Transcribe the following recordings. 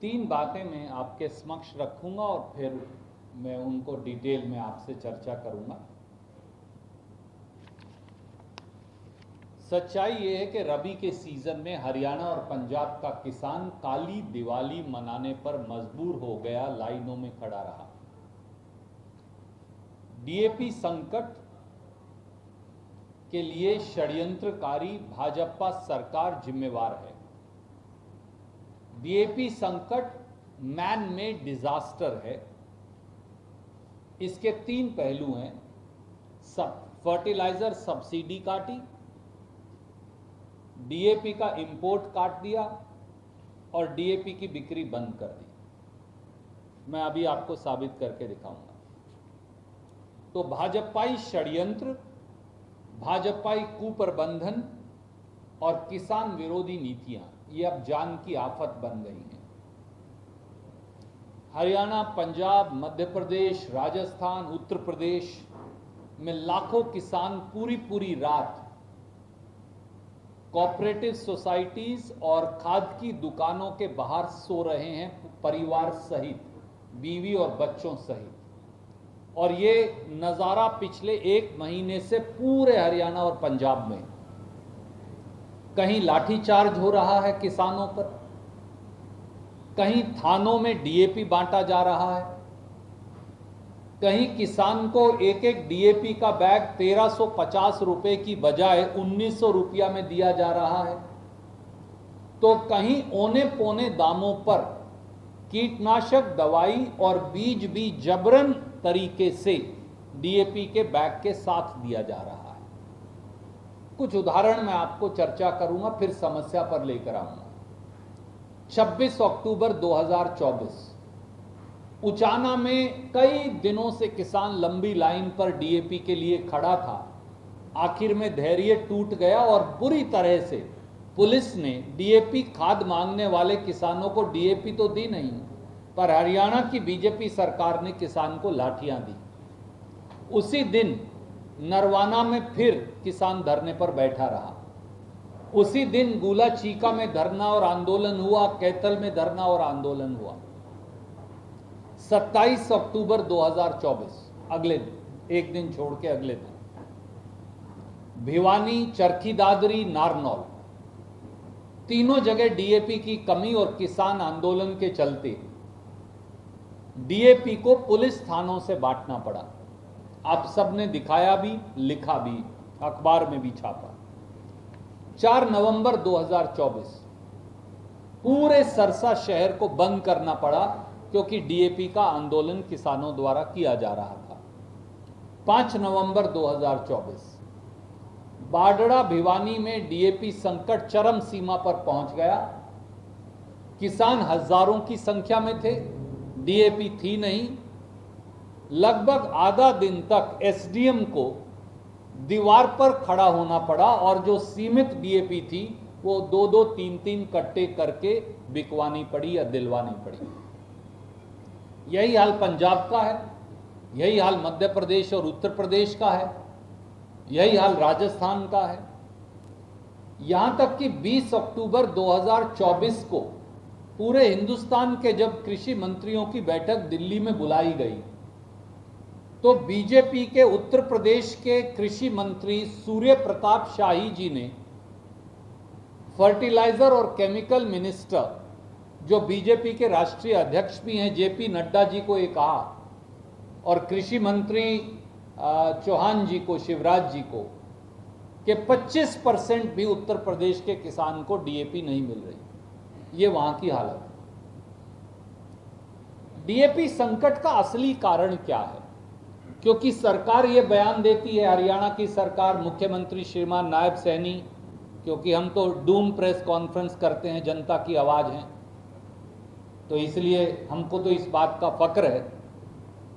तीन बातें मैं आपके समक्ष रखूंगा और फिर मैं उनको डिटेल में आपसे चर्चा करूंगा। सच्चाई ये है कि रबी के सीजन में हरियाणा और पंजाब का किसान काली दिवाली मनाने पर मजबूर हो गया, लाइनों में खड़ा रहा। डीएपी संकट के लिए षड्यंत्रकारी भाजपा सरकार जिम्मेवार है। डीएपी संकट मैन मेड डिजास्टर है। इसके तीन पहलू हैं। फर्टिलाइजर सब्सिडी काटी, डीएपी का इंपोर्ट काट दिया और डीएपी की बिक्री बंद कर दी। मैं अभी आपको साबित करके दिखाऊंगा। तो भाजपाई षड्यंत्र, भाजपाई कुप्रबंधन और किसान विरोधी नीतियां ये अब जान की आफत बन गई हैं। हरियाणा, पंजाब, मध्य प्रदेश, राजस्थान, उत्तर प्रदेश में लाखों किसान पूरी रात कोऑपरेटिव सोसाइटीज और खाद की दुकानों के बाहर सो रहे हैं, परिवार सहित, बीवी और बच्चों सहित। और ये नज़ारा पिछले एक महीने से पूरे हरियाणा और पंजाब में, कहीं लाठीचार्ज हो रहा है किसानों पर, कहीं थानों में डीएपी बांटा जा रहा है, कहीं किसान को एक डीएपी का बैग 1350 रुपए की बजाय 1900 रुपया में दिया जा रहा है, तो कहीं औने पौने दामों पर कीटनाशक दवाई और बीज भी जबरन तरीके से डीएपी के बैग के साथ दिया जा रहा है। कुछ उदाहरण मैं आपको चर्चा करूंगा, फिर समस्या पर लेकर आऊंगा। 26 अक्टूबर 2024 उचाना में कई दिनों से किसान लंबी लाइन पर डीएपी के लिए खड़ा था। आखिर में धैर्य टूट गया और बुरी तरह से पुलिस ने डीएपी खाद मांगने वाले किसानों को डीएपी तो दी नहीं, पर हरियाणा की बीजेपी सरकार ने किसान को लाठियां दी। उसी दिन नरवाना में फिर किसान धरने पर बैठा रहा। उसी दिन गुला चीका में धरना और आंदोलन हुआ, कैथल में धरना और आंदोलन हुआ। 27 अक्टूबर 2024 अगले दिन, एक दिन छोड़ के अगले दिन, भिवानी, चरखी दादरी, नारनौल, तीनों जगह डीएपी की कमी और किसान आंदोलन के चलते डीएपी को पुलिस थानों से बांटना पड़ा। आप सबने दिखाया भी, लिखा भी, अखबार में भी छापा। 4 नवंबर 2024 पूरे सरसा शहर को बंद करना पड़ा क्योंकि डीएपी का आंदोलन किसानों द्वारा किया जा रहा था। 5 नवंबर 2024 बाडड़ा, भिवानी में डीएपी संकट चरम सीमा पर पहुंच गया। किसान हजारों की संख्या में थे, डीएपी थी नहीं। लगभग आधा दिन तक एसडीएम को दीवार पर खड़ा होना पड़ा और जो सीमित डीएपी थी वो 2-2, 3-3 कट्टे करके बिकवानी पड़ी या दिलवानी पड़ी। यही हाल पंजाब का है, यही हाल मध्य प्रदेश और उत्तर प्रदेश का है, यही हाल राजस्थान का है। यहां तक कि 20 अक्टूबर 2024 को पूरे हिंदुस्तान के जब कृषि मंत्रियों की बैठक दिल्ली में बुलाई गई तो बीजेपी के उत्तर प्रदेश के कृषि मंत्री सूर्य प्रताप शाही जी ने फर्टिलाइजर और केमिकल मिनिस्टर, जो बीजेपी के राष्ट्रीय अध्यक्ष भी हैं, जेपी नड्डा जी को ये कहा, और कृषि मंत्री चौहान जी को, शिवराज जी को, कि 25% भी उत्तर प्रदेश के किसान को डीएपी नहीं मिल रही। ये वहां की हालत है। डीएपी संकट का असली कारण क्या है? क्योंकि सरकार ये बयान देती है, हरियाणा की सरकार, मुख्यमंत्री श्रीमान नायब सैनी, क्योंकि हम तो डूम प्रेस कॉन्फ्रेंस करते हैं, जनता की आवाज़ हैं, तो इसलिए हमको तो इस बात का फक्र है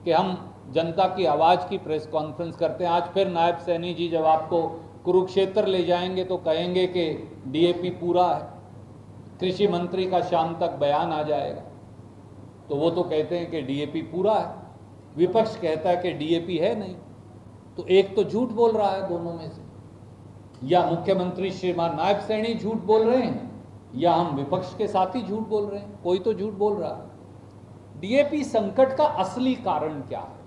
कि हम जनता की आवाज़ की प्रेस कॉन्फ्रेंस करते हैं। आज फिर नायब सैनी जी जब आपको कुरुक्षेत्र ले जाएंगे तो कहेंगे कि डीएपी पूरा है। कृषि मंत्री का शाम तक बयान आ जाएगा तो वो तो कहते हैं कि डीएपी पूरा है, विपक्ष कहता है कि डीएपी है नहीं। तो एक तो झूठ बोल रहा है दोनों में से, या मुख्यमंत्री श्रीमान नायब सैनी झूठ बोल रहे हैं या हम विपक्ष के साथ ही झूठ बोल रहे हैं? कोई तो झूठ बोल रहा है। डीएपी संकट का असली कारण क्या है?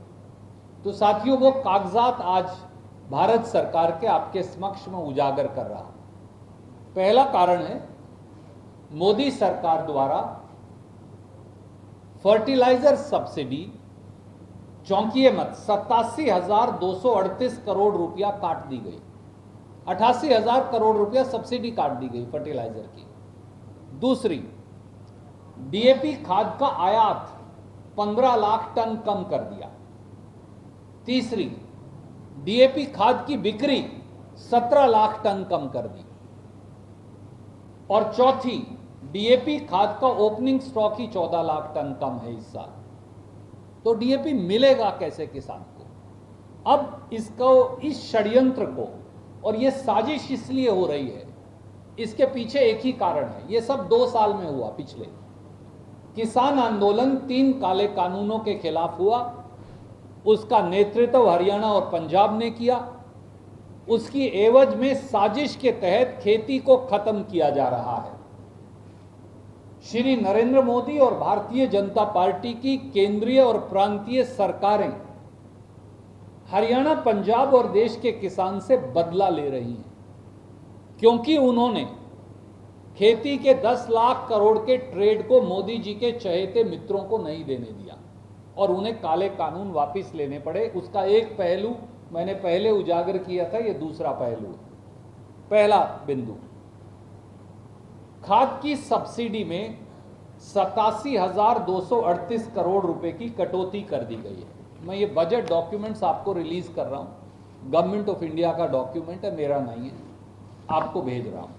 तो साथियों, वो कागजात आज भारत सरकार के आपके समक्ष में उजागर कर रहा है। पहला कारण है मोदी सरकार द्वारा फर्टिलाइजर सब्सिडी, चौंकिए मत, 87,238 करोड़ रुपया काट दी गई। 88,000 करोड़ रुपया सब्सिडी काट दी गई फर्टिलाइजर की। दूसरी, डीएपी खाद का आयात 15 लाख टन कम कर दिया। तीसरी, डीएपी खाद की बिक्री 17 लाख टन कम कर दी। और चौथी, डीएपी खाद का ओपनिंग स्टॉक ही 14 लाख टन कम है इस साल। तो डीएपी मिलेगा कैसे किसान को? अब इस षड्यंत्र को, और ये साजिश इसलिए हो रही है, इसके पीछे एक ही कारण है। ये सब 2 साल में हुआ। पिछले किसान आंदोलन 3 काले कानूनों के खिलाफ हुआ, उसका नेतृत्व हरियाणा और पंजाब ने किया। उसकी एवज में साजिश के तहत खेती को खत्म किया जा रहा है। श्री नरेंद्र मोदी और भारतीय जनता पार्टी की केंद्रीय और प्रांतीय सरकारें हरियाणा, पंजाब और देश के किसान से बदला ले रही हैं, क्योंकि उन्होंने खेती के 10 लाख करोड़ के ट्रेड को मोदी जी के चहेते मित्रों को नहीं देने दिया और उन्हें काले कानून वापस लेने पड़े। उसका एक पहलू मैंने पहले उजागर किया था, ये दूसरा पहलू है। पहला बिंदु, खाद की सब्सिडी में 87,238 करोड़ रुपए की कटौती कर दी गई है। मैं ये बजट डॉक्यूमेंट्स आपको रिलीज कर रहा हूं, गवर्नमेंट ऑफ इंडिया का डॉक्यूमेंट है, मेरा नहीं है, आपको भेज रहा हूं।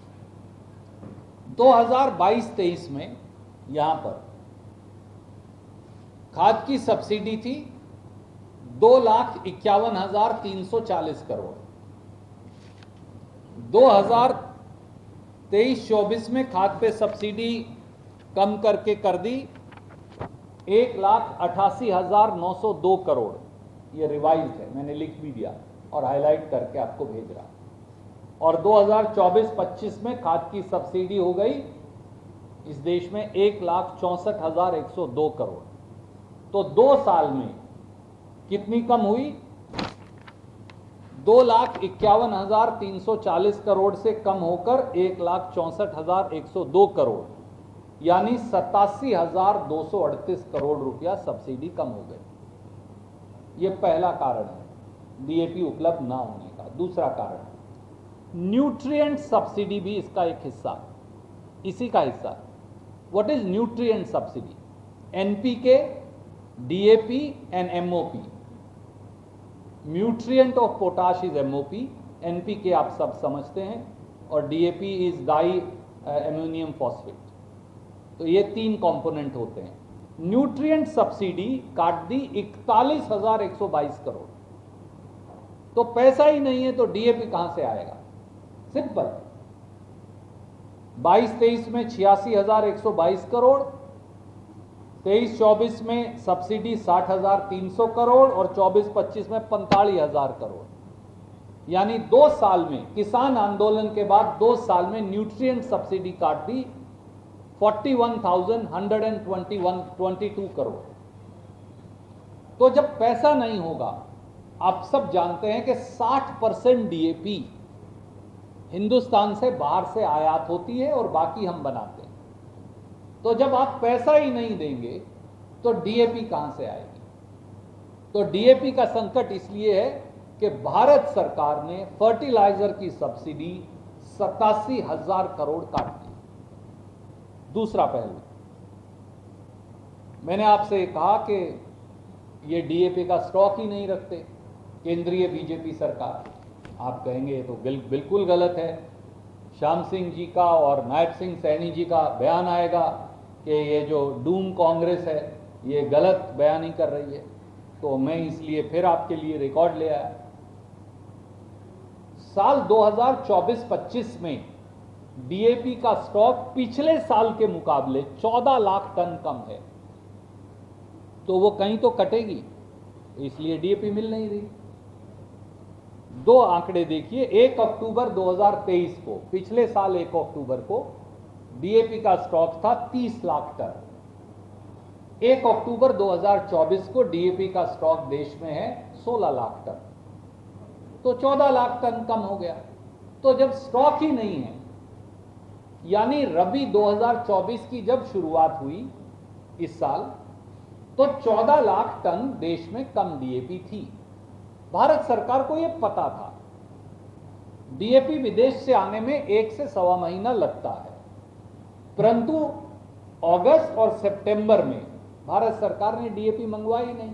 2022-23 में यहां पर खाद की सब्सिडी थी 2,51,340 करोड़। 2023-24 में खाद पे सब्सिडी कम करके कर दी 1,88,902 करोड़। ये रिवाइज है, मैंने लिख भी दिया और हाईलाइट करके आपको भेज रहा। और 2024-25 में खाद की सब्सिडी हो गई इस देश में 1,64,102 करोड़। तो 2 साल में कितनी कम हुई? 2,51,340 करोड़ से कम होकर 1,64,102 करोड़, यानी 87,238 करोड़ रुपया सब्सिडी कम हो गई। यह पहला कारण है डीएपी उपलब्ध ना होने का। दूसरा कारण, न्यूट्रिएंट सब्सिडी भी इसका एक हिस्सा, इसी का हिस्सा। What is nutrient subsidy? NPK, DAP and MOP. Nutrient of potash is MOP, NPK आप सब समझते हैं, और DAP is di ammonium phosphate. तो ये 3 कंपोनेंट होते हैं। न्यूट्रिएंट सब्सिडी काट दी 41,122 करोड़। तो पैसा ही नहीं है तो डीएपी कहां से आएगा? सिंपल, 22-23 में 86,122 करोड़, 23-24 में सब्सिडी 60,300 करोड़ और 24-25 में 45,000 करोड़। यानी 2 साल में, किसान आंदोलन के बाद 2 साल में न्यूट्रिएंट सब्सिडी काट दी 41,122 करोड़। तो जब पैसा नहीं होगा, आप सब जानते हैं कि 60% डीएपी हिंदुस्तान से बाहर से आयात होती है और बाकी हम बनाते हैं। तो जब आप पैसा ही नहीं देंगे तो डीएपी कहां से आएगी? तो डीएपी का संकट इसलिए है कि भारत सरकार ने फर्टिलाइजर की सब्सिडी 87,000 करोड़ काट दी। दूसरा पहलू, मैंने आपसे कहा कि ये डीएपी का स्टॉक ही नहीं रखते केंद्रीय बीजेपी सरकार। आप कहेंगे ये तो बिल्कुल गलत है। श्याम सिंह जी का और नायब सिंह सैनी जी का बयान आएगा कि ये जो डूम कांग्रेस है ये गलत बयानी कर रही है, तो मैं इसलिए फिर आपके लिए रिकॉर्ड ले आया। साल 2024-25 में डीएपी का स्टॉक पिछले साल के मुकाबले 14 लाख टन कम है। तो वो कहीं तो कटेगी, इसलिए डीएपी मिल नहीं रही। 2 आंकड़े देखिए। 1 अक्टूबर 2023 को, पिछले साल 1 अक्टूबर को डीएपी का स्टॉक था 30 लाख टन। 1 अक्टूबर 2024 को डीएपी का स्टॉक देश में है 16 लाख टन, तो 14 लाख टन कम हो गया। तो जब स्टॉक ही नहीं है, यानी रबी 2024 की जब शुरुआत हुई इस साल, तो 14 लाख टन देश में कम डीएपी थी। भारत सरकार को यह पता था। डीएपी विदेश से आने में 1 से सवा महीना लगता है, परंतु अगस्त और सितंबर में भारत सरकार ने डीएपी मंगवाई नहीं।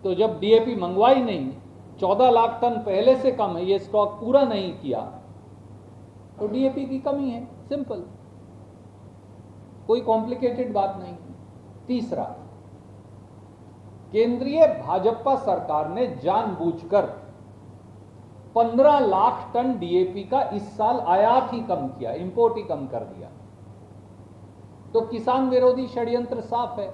तो जब डीएपी मंगवाई नहीं, 14 लाख टन पहले से कम है, ये स्टॉक पूरा नहीं किया, तो डीएपी की कमी है, सिंपल, कोई कॉम्प्लिकेटेड बात नहीं। तीसरा, केंद्रीय भाजपा सरकार ने जानबूझकर 15 लाख टन डीएपी का इस साल आयात ही कम किया, इंपोर्ट ही कम कर दिया। तो किसान विरोधी षड्यंत्र साफ है।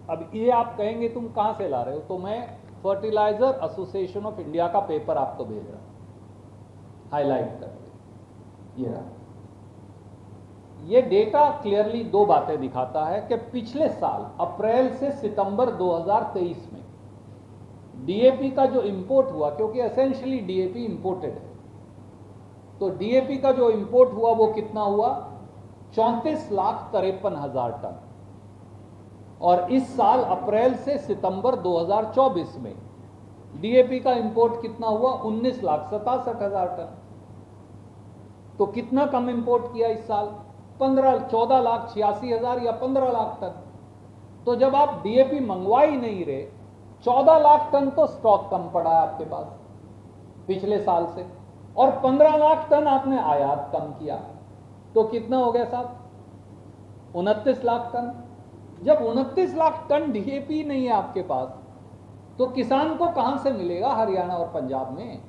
अब ये आप कहेंगे तुम कहां से ला रहे हो, तो मैं फर्टिलाइजर एसोसिएशन ऑफ इंडिया का पेपर आपको भेज रहा हूं हाईलाइट करके। ये डेटा क्लियरली दो बातें दिखाता है कि पिछले साल अप्रैल से सितंबर 2023 में डीएपी का जो इंपोर्ट हुआ, क्योंकि एसेंशियली डीएपी इंपोर्टेड है, तो डीएपी का जो इंपोर्ट हुआ वो कितना हुआ, 34,53,000 टन। और इस साल अप्रैल से सितंबर 2024 में डीएपी का इंपोर्ट कितना हुआ, 19,67,000 टन। तो कितना कम इंपोर्ट किया इस साल, 14,86,000 या 15 लाख टन। तो जब आप डीएपी मंगवा ही नहीं रहे, 14 लाख टन तो स्टॉक कम पड़ा है आपके पास पिछले साल से, और 15 लाख टन आपने आयात कम किया, तो कितना हो गया साहब, 29 लाख टन। जब 29 लाख टन डीएपी नहीं है आपके पास, तो किसान को कहां से मिलेगा हरियाणा और पंजाब में।